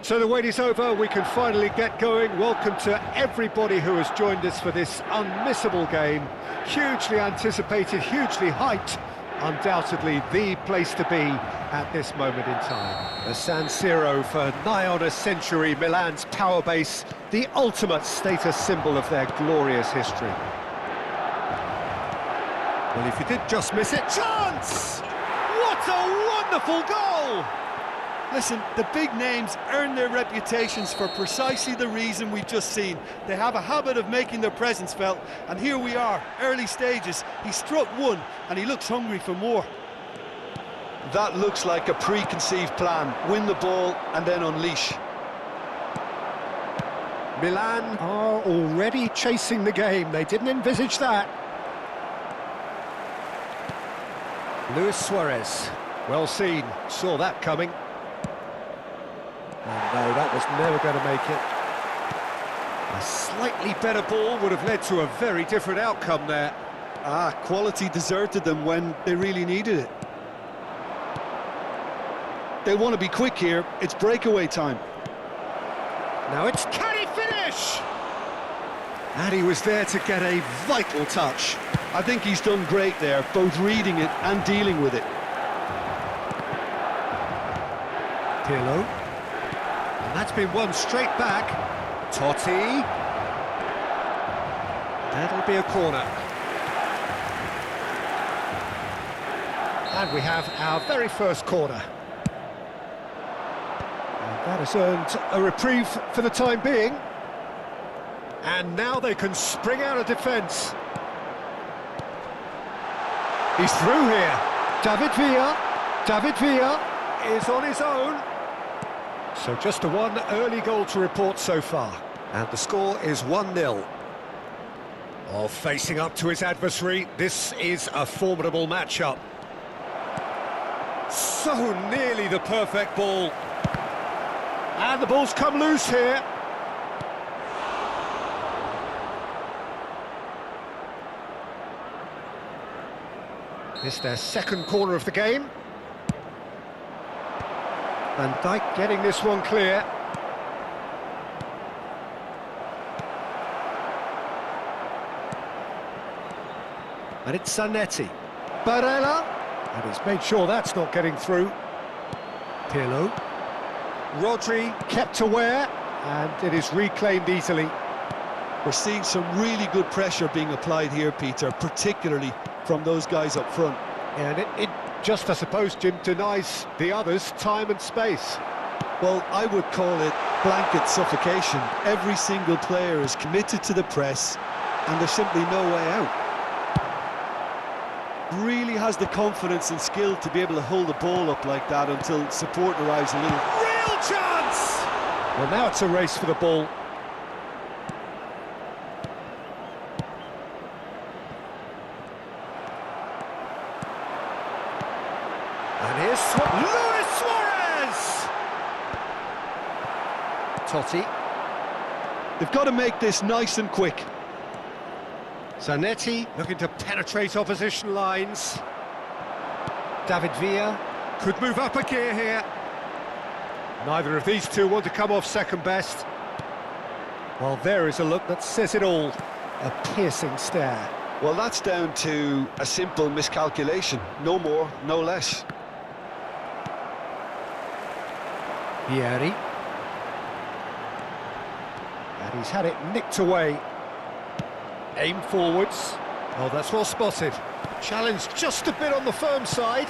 So the wait is over, we can finally get going. Welcome to everybody who has joined us for this unmissable game. Hugely anticipated, hugely hyped. Undoubtedly the place to be at this moment in time. The San Siro for nigh on a century, Milan's power base, the ultimate status symbol of their glorious history. Well, if you did just miss it, chance! What a wonderful goal! Listen, the big names earn their reputations for precisely the reason we've just seen. They have a habit of making their presence felt, and here we are, early stages. He struck one, and he looks hungry for more. That looks like a preconceived plan. Win the ball, and then unleash. Milan are already chasing the game. They didn't envisage that. Luis Suarez, well seen, saw that coming. And no, that was never going to make it. A slightly better ball would have led to a very different outcome there. Quality deserted them when they really needed it. They want to be quick here, it's breakaway time. Now it's, can he finish? And he was there to get a vital touch. I think he's done great there, both reading it and dealing with it. Pirlo. And that's been won straight back. Totti. That'll be a corner. And we have our very first corner. And that has earned a reprieve for the time being. And now they can spring out of defence. He's through here. David Villa is on his own. So just a one early goal to report so far. And the score is 1-0. Oh, facing up to his adversary, this is a formidable matchup. So nearly the perfect ball. And the ball's come loose here. This is their second corner of the game. Van Dijk getting this one clear. And it's Zanetti. Barella. And he's made sure that's not getting through. Pirlo. Rodri kept aware, and it is reclaimed easily. We're seeing some really good pressure being applied here, Peter, particularly from those guys up front. And it just, I suppose, Jim, denies the others time and space. Well, I would call it blanket suffocation. Every single player is committed to the press, and there's simply no way out. Really has the confidence and skill to be able to hold the ball up like that until support arrives a little. Real chance! Well, now it's a race for the ball. And here's Luis Suarez! Totti. They've got to make this nice and quick. Zanetti looking to penetrate opposition lines. David Villa could move up a gear here. Neither of these two want to come off second best. Well, there is a look that says it all. A piercing stare. Well, that's down to a simple miscalculation. No more, no less. Vieri. And he's had it nicked away. Aim forwards. Oh, that's well spotted. Challenge just a bit on the firm side.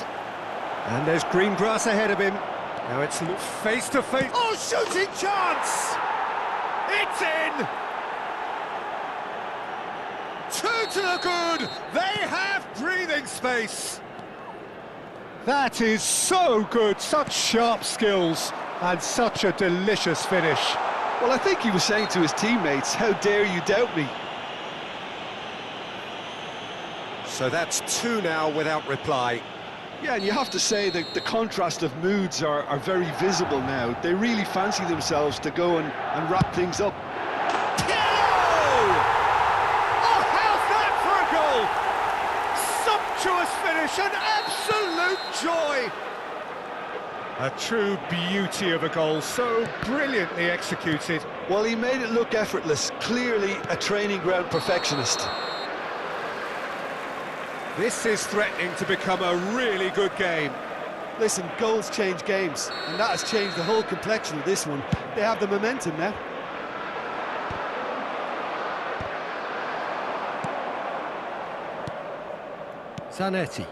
And there's green grass ahead of him. Now it's face to face. Oh, shooting chance! It's in! Two to the good! They have breathing space! That is so good, such sharp skills, and such a delicious finish. Well, I think he was saying to his teammates, how dare you doubt me? So that's two now without reply. Yeah, and you have to say that the contrast of moods are very visible now. They really fancy themselves to go and wrap things up. Oh, how's that for a goal? Sumptuous finish, an absolute joy. A true beauty of a goal, so brilliantly executed. Well, he made it look effortless, clearly a training ground perfectionist. This is threatening to become a really good game. Listen, goals change games, and that has changed the whole complexion of this one. They have the momentum now. Zanetti.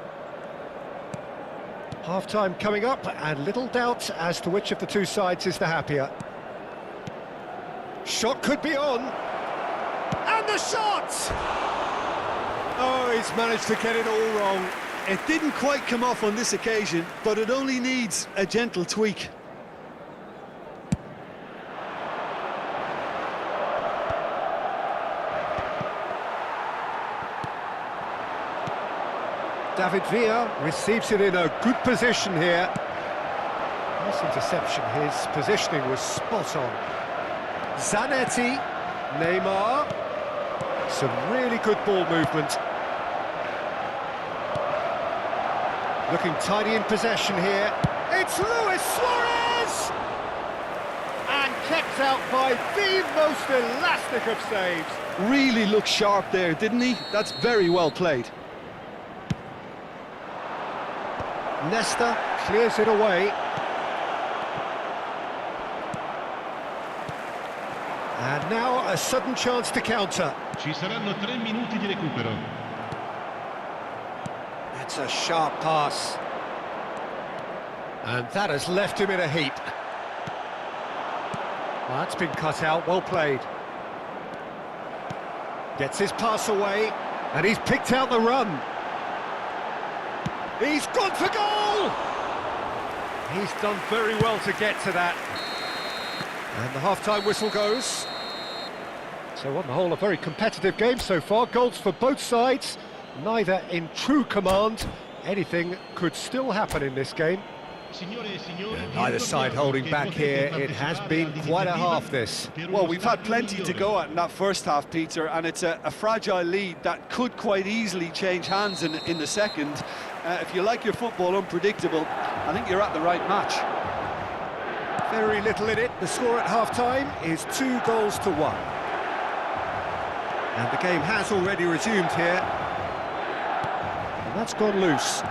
Half-time coming up, and little doubt as to which of the two sides is the happier. Shot could be on. And the shot! Oh, he's managed to get it all wrong. It didn't quite come off on this occasion, but it only needs a gentle tweak. David Villa receives it in a good position here. Nice interception, his positioning was spot on. Zanetti, Neymar, some really good ball movement. Looking tidy in possession here. It's Luis Suarez! And kept out by the most elastic of saves. Really looked sharp there, didn't he? That's very well played. Nesta clears it away. And now a sudden chance to counter. Ci saranno 3 minuti di recupero. That's a sharp pass. And that has left him in a heap. Well, that's been cut out, well played. Gets his pass away, and he's picked out the run. He's gone for goal! He's done very well to get to that. And the half-time whistle goes. So on the whole, a very competitive game so far. Goals for both sides, neither in true command. Anything could still happen in this game. Neither side holding back here. It has been quite a half, this. Well, we've had plenty to go at in that first half, Peter, and it's a fragile lead that could quite easily change hands in the second. If you like your football unpredictable, I think you're at the right match. Very little in it. The score at half-time is 2-1. And the game has already resumed here. And that's gone loose.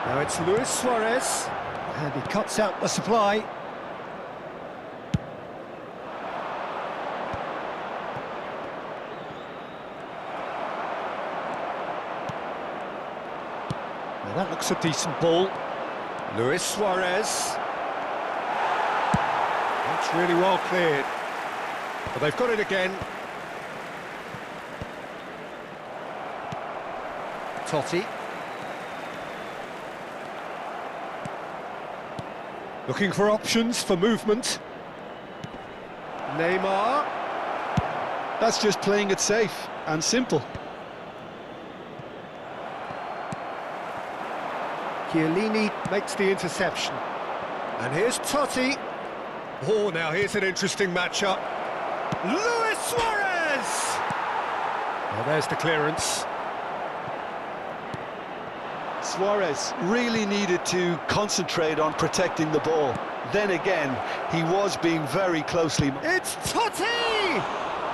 Now it's Luis Suarez, and he cuts out the supply. Now that looks a decent ball. Luis Suarez. That's really well cleared. But they've got it again. Totti. Looking for options for movement. Neymar. That's just playing it safe and simple. Chiellini makes the interception. And here's Totti. Oh, now here's an interesting matchup. Luis Suarez! Well, there's the clearance. Suarez really needed to concentrate on protecting the ball. Then again, he was being very closely... It's Totti!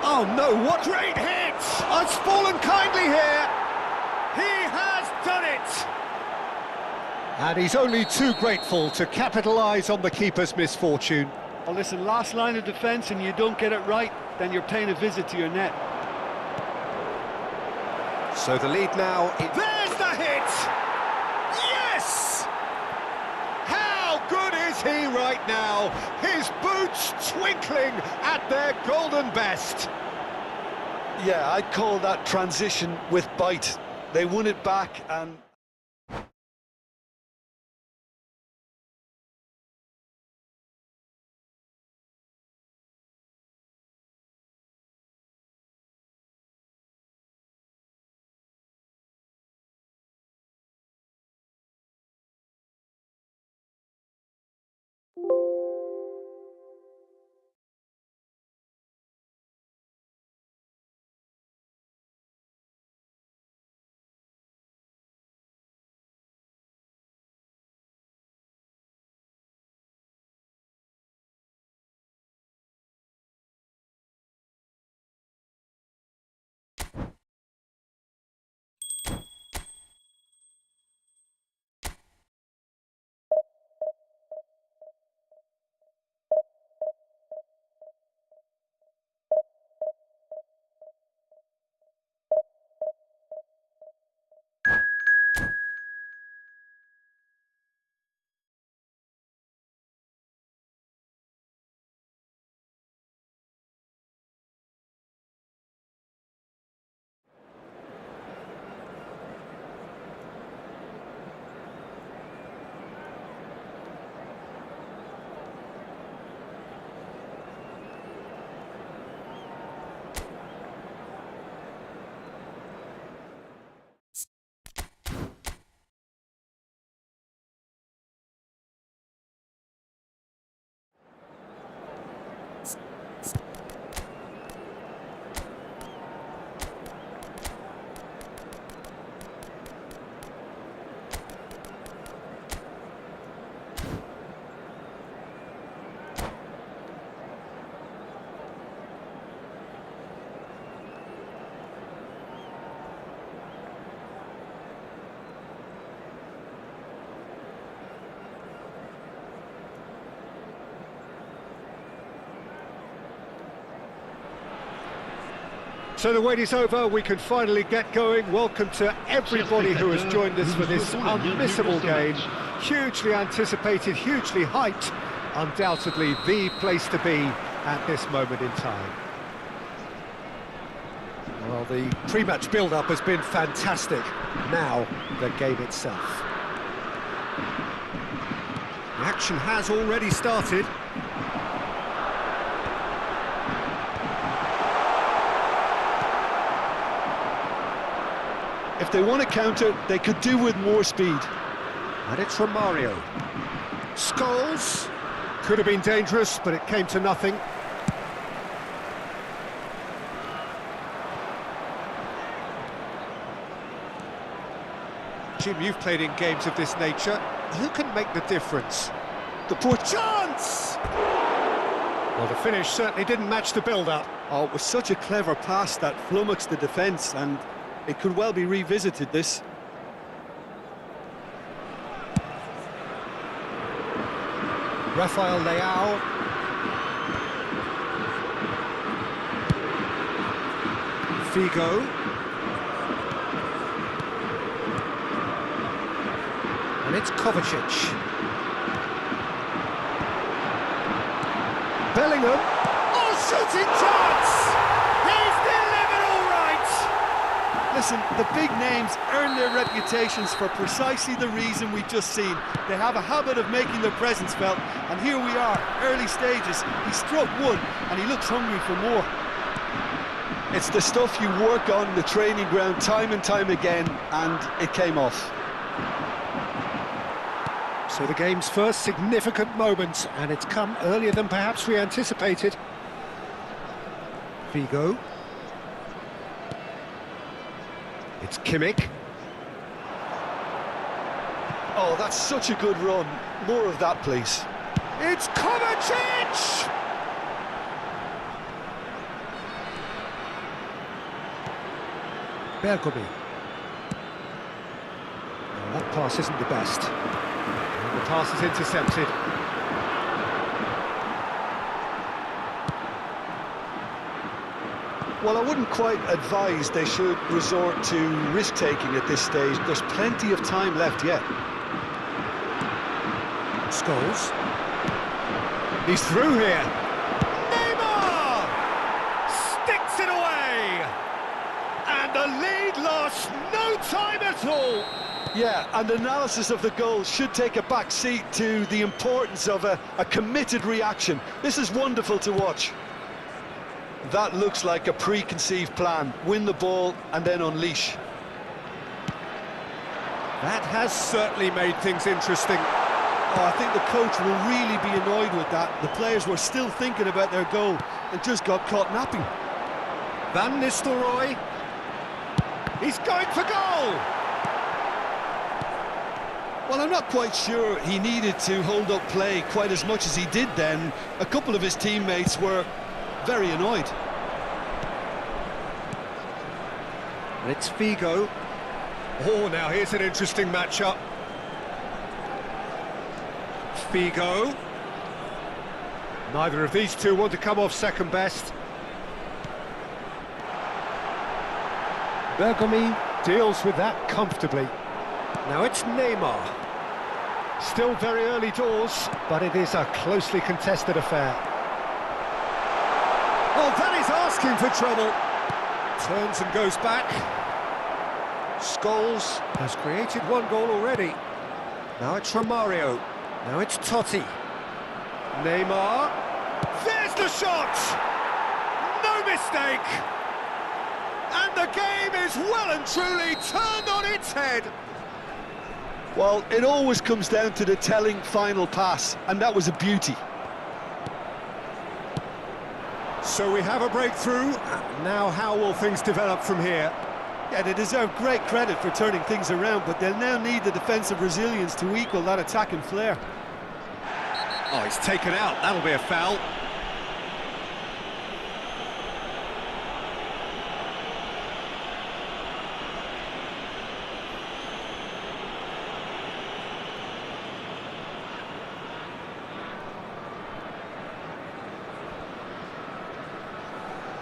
Oh no, what great hit! It's fallen kindly here! He has done it! And he's only too grateful to capitalise on the keeper's misfortune. Well, listen, last line of defence and you don't get it right, then you're paying a visit to your net. So the lead now... There's the hit! Yes! How good is he right now? His boots twinkling at their golden best. Yeah, I'd call that transition with bite. They won it back and... So the wait is over, we can finally get going. Welcome to everybody who has joined us for this unmissable game. Hugely anticipated, hugely hyped. Undoubtedly the place to be at this moment in time. Well, the pre-match build-up has been fantastic. Now, the game itself. The action has already started. If they want to counter, they could do with more speed. And it's from Mario. Scholes. Could have been dangerous, but it came to nothing. Jim, you've played in games of this nature. Who can make the difference? The poor chance! Well, the finish certainly didn't match the build-up. Oh, it was such a clever pass that flummoxed the defence, and it could well be revisited, this. Rafael Leao. Figo. And it's Kovacic. Bellingham. Oh, shooting chance! He's delivered all right! Listen, the big names earn their reputations for precisely the reason we've just seen. They have a habit of making their presence felt, and here we are, early stages. He struck one, and he looks hungry for more. It's the stuff you work on the training ground time and time again, and it came off. So the game's first significant moment, and it's come earlier than perhaps we anticipated. Figo. It's Kimmich. Oh, that's such a good run. More of that, please. It's Kovacic! Bergomi. Oh, that pass isn't the best. And the pass is intercepted. Well, I wouldn't quite advise they should resort to risk-taking at this stage. There's plenty of time left yet. Scholes. He's through here. Neymar! Sticks it away! And the lead lost no time at all. Yeah, and analysis of the goal should take a back seat to the importance of a committed reaction. This is wonderful to watch. That looks like a preconceived plan. Win the ball and then unleash. That has certainly made things interesting. Oh, I think the coach will really be annoyed with that. The players were still thinking about their goal and just got caught napping. Van Nistelrooy. He's going for goal! Well, I'm not quite sure he needed to hold up play quite as much as he did then. A couple of his teammates were very annoyed. And it's Figo. Oh, now here's an interesting matchup. Figo. Neither of these two want to come off second best. Bergomi deals with that comfortably. Now it's Neymar. Still very early doors, but it is a closely contested affair. Oh, that is asking for trouble. Turns and goes back. Scholes has created one goal already. Now it's Romario. Now it's Totti. Neymar. There's the shot! No mistake! And the game is well and truly turned on its head. Well, it always comes down to the telling final pass, and that was a beauty. So we have a breakthrough. Now how will things develop from here? Yeah, they deserve great credit for turning things around, but they'll now need the defensive resilience to equal that attacking flair. Oh, he's taken out. That'll be a foul.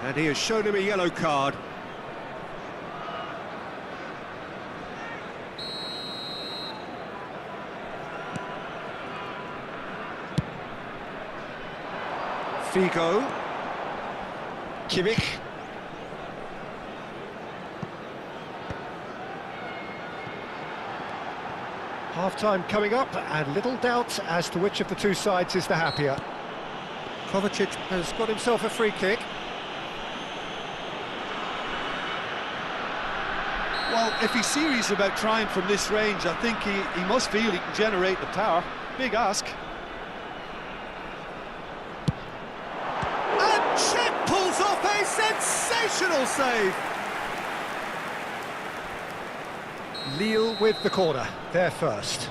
And he has shown him a yellow card. Figo. Kimmich. Half-time coming up, and little doubt as to which of the two sides is the happier. Kovacic has got himself a free kick. Well, if he's serious about trying from this range, I think he must feel he can generate the power. Big ask. And Cech pulls off a sensational save! Lille with the corner, they're first.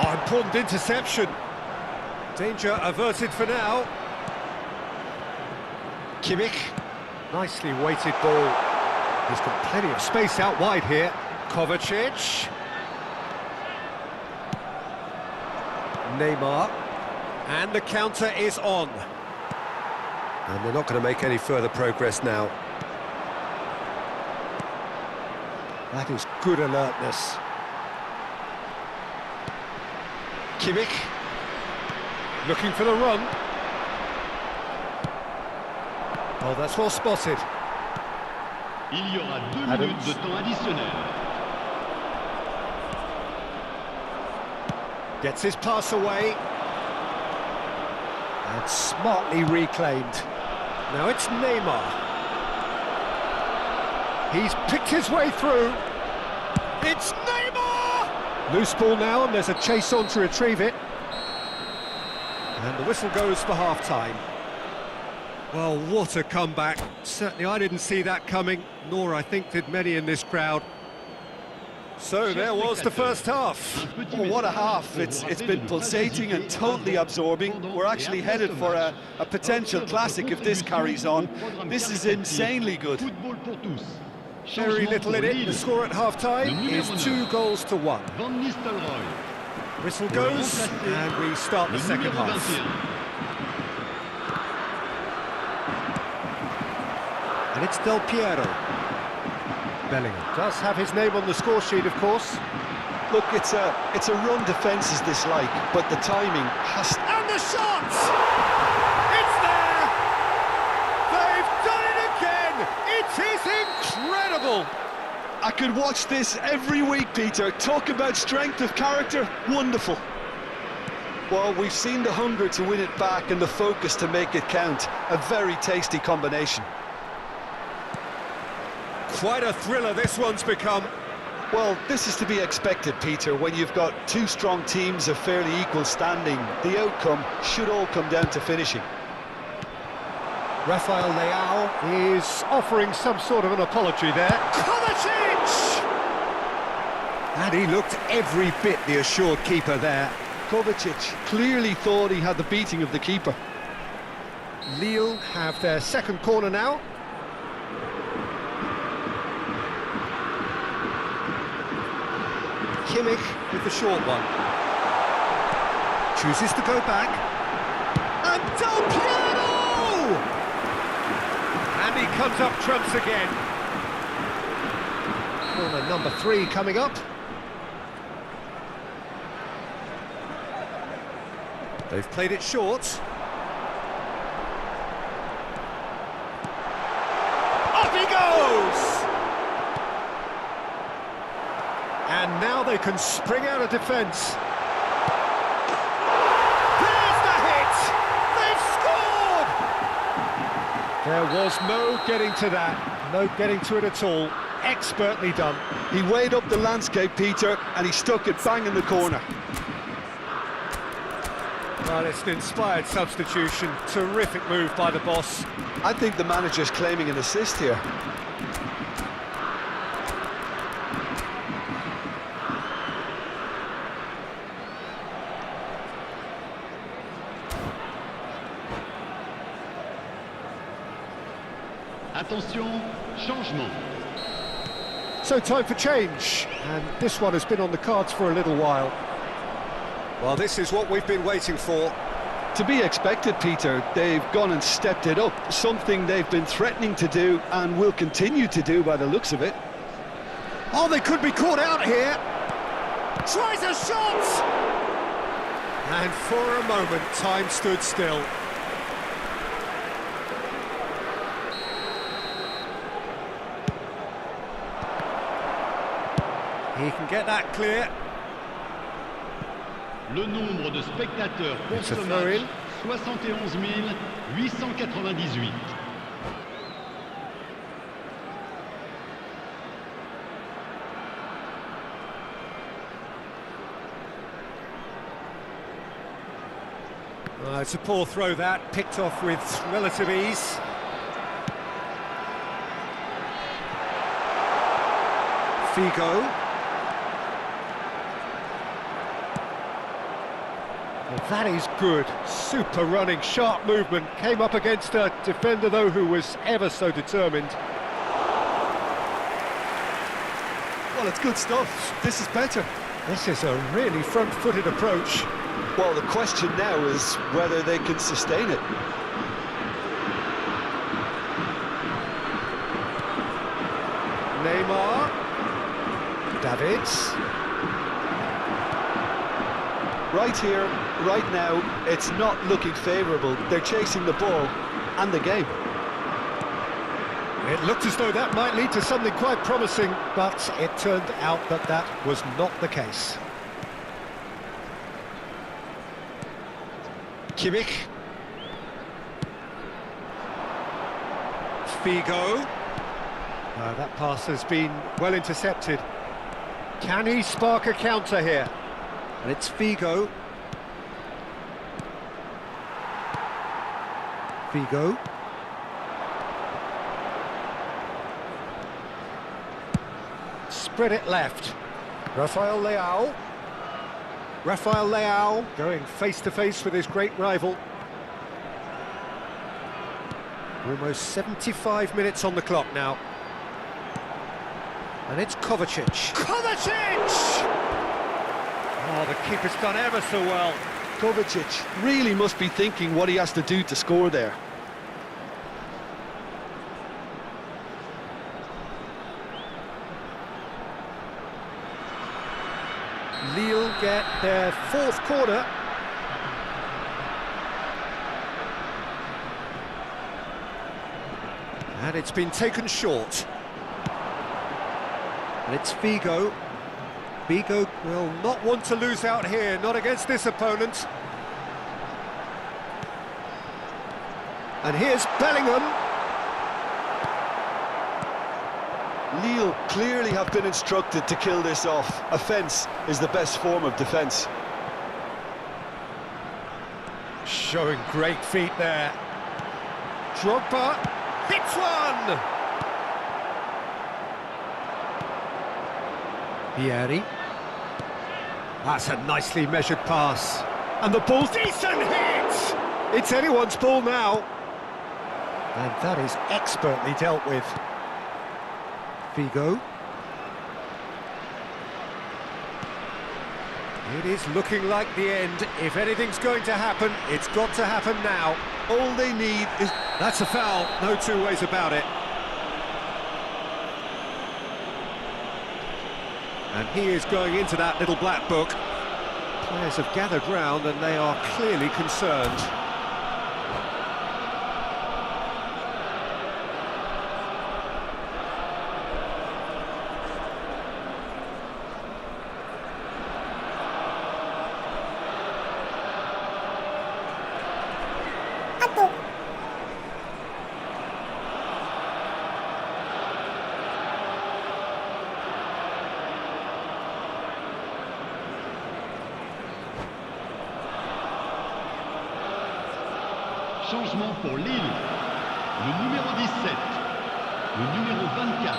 Oh, important interception. Danger averted for now. Kimmich, nicely weighted ball. He's got plenty of space out wide here. Kovacic. Neymar. And the counter is on. And they're not going to make any further progress now. That is good alertness. Kimmich, looking for the run. Oh, that's well spotted. Il y aura 2 minutes de temps additionnel. Gets his pass away. And smartly reclaimed. Now it's Neymar. He's picked his way through. It's Neymar! Loose ball now, and there's a chase on to retrieve it. And the whistle goes for half-time. Well, what a comeback. Certainly I didn't see that coming, nor I think did many in this crowd. So there was the first half. Oh, what a half. It's been pulsating and totally absorbing. We're actually headed for a potential classic if this carries on. This is insanely good. Very little in it. The score at half-time is 2-1. Whistle goes, and we start the second half. And it's Del Piero. Bellingham does have his name on the score sheet, of course. Look, it's a run defence is dislike, but the timing has... And the shot! It's there! They've done it again! It is incredible! I could watch this every week, Peter. Talk about strength of character, wonderful. Well, we've seen the hunger to win it back and the focus to make it count. A very tasty combination. Quite a thriller this one's become. Well, this is to be expected, Peter. When you've got two strong teams of fairly equal standing, the outcome should all come down to finishing. Rafael Leao is offering some sort of an apology there. Kovacic! And he looked every bit the assured keeper there. Kovacic clearly thought he had the beating of the keeper. Lille have their second corner now. Kimmich with the short one. Chooses to go back. And Del Piero! And he comes up trumps again. Corner number 3 coming up. They've played it short. Off he goes! And now they can spring out of defence. There's the hit! They've scored! There was no getting to that, no getting to it at all. Expertly done. He weighed up the landscape, Peter, and he stuck it bang in the corner. Well, it's an inspired substitution. Terrific move by the boss. I think the manager's claiming an assist here. Attention, changement. So time for change, and this one has been on the cards for a little while. Well, this is what we've been waiting for. To be expected, Peter. They've gone and stepped it up, something they've been threatening to do and will continue to do by the looks of it. Oh, they could be caught out here. Tries a shot! And for a moment, time stood still. He can get that clear. Le nombre de spectateurs pour It's ce a throw match, in. 71 898. It's a poor throw that, picked off with relative ease. Figo. Well, that is good. Super running, sharp movement. Came up against a defender, though, who was ever so determined. Well, it's good stuff. This is better. This is a really front-footed approach. Well, the question now is whether they can sustain it. Neymar. Davids. Right here, right now, it's not looking favourable. They're chasing the ball and the game. It looked as though that might lead to something quite promising, but it turned out that that was not the case. Kimmich. Figo. That pass has been well intercepted. Can he spark a counter here? And it's Figo. Figo. Spread it left. Rafael Leao. Rafael Leao going face-to-face with his great rival. Almost 75 minutes on the clock now. And it's Kovacic. Kovacic! Oh, the keeper's done ever so well. Kovacic really must be thinking what he has to do to score there. Lille get their fourth corner. And it's been taken short. And it's Figo. Figo will not want to lose out here, not against this opponent. And here's Bellingham. Lille clearly have been instructed to kill this off. Offence is the best form of defence. Showing great feet there. Drogba hits one! Vieri. That's a nicely measured pass. And the ball's decent hit! It's anyone's ball now. And that is expertly dealt with. Figo. It is looking like the end. If anything's going to happen, it's got to happen now. All they need is... That's a foul, no two ways about it. And he is going into that little black book. Players have gathered round and they are clearly concerned. Changement pour Lille. Le numéro 17, le numéro 24,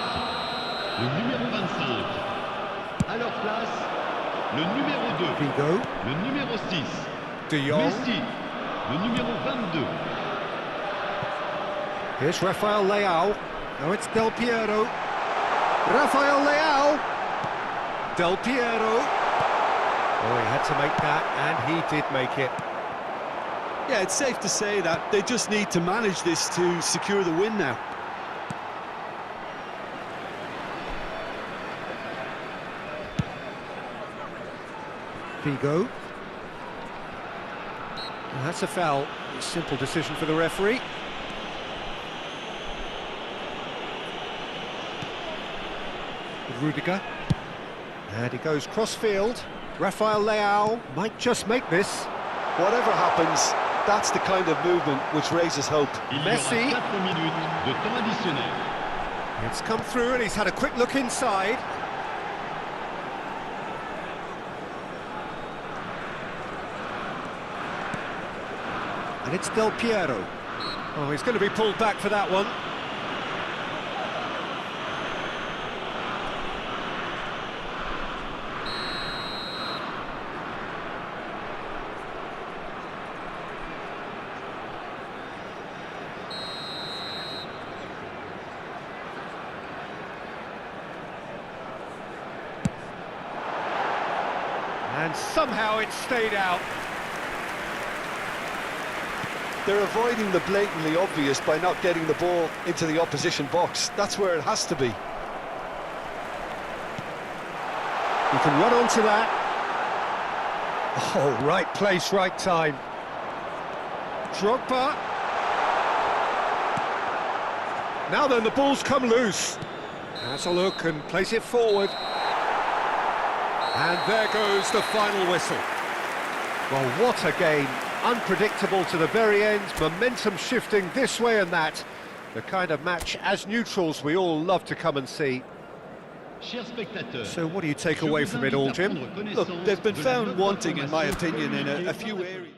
le numéro 25. À leur place, le numéro 2, Figo. le numéro 6, De Jong. Messi, le numéro 22. Here's Rafael Leao. Now it's Del Piero. Rafael Leao. Del Piero. Oh, he had to make that, and he did make it. Yeah, it's safe to say that they just need to manage this to secure the win now. Vigo. And that's a foul. A simple decision for the referee. Rudiger. And he goes cross-field. Rafael Leao might just make this. Whatever happens, that's the kind of movement which raises hope. Messi. 4 minutes de temps additionnel. It's come through and he's had a quick look inside. And it's Del Piero. Oh, he's going to be pulled back for that one. And somehow it stayed out. They're avoiding the blatantly obvious by not getting the ball into the opposition box. That's where it has to be. You can run onto that. Oh, right place, right time. Drogba. Now then, the ball's come loose. Has a look and plays it forward. And there goes the final whistle. Well, what a game. Unpredictable to the very end, momentum shifting this way and that. The kind of match, as neutrals, we all love to come and see. So what do you take away from it all, Jim? Look, they've been found wanting, in my opinion, in a few areas.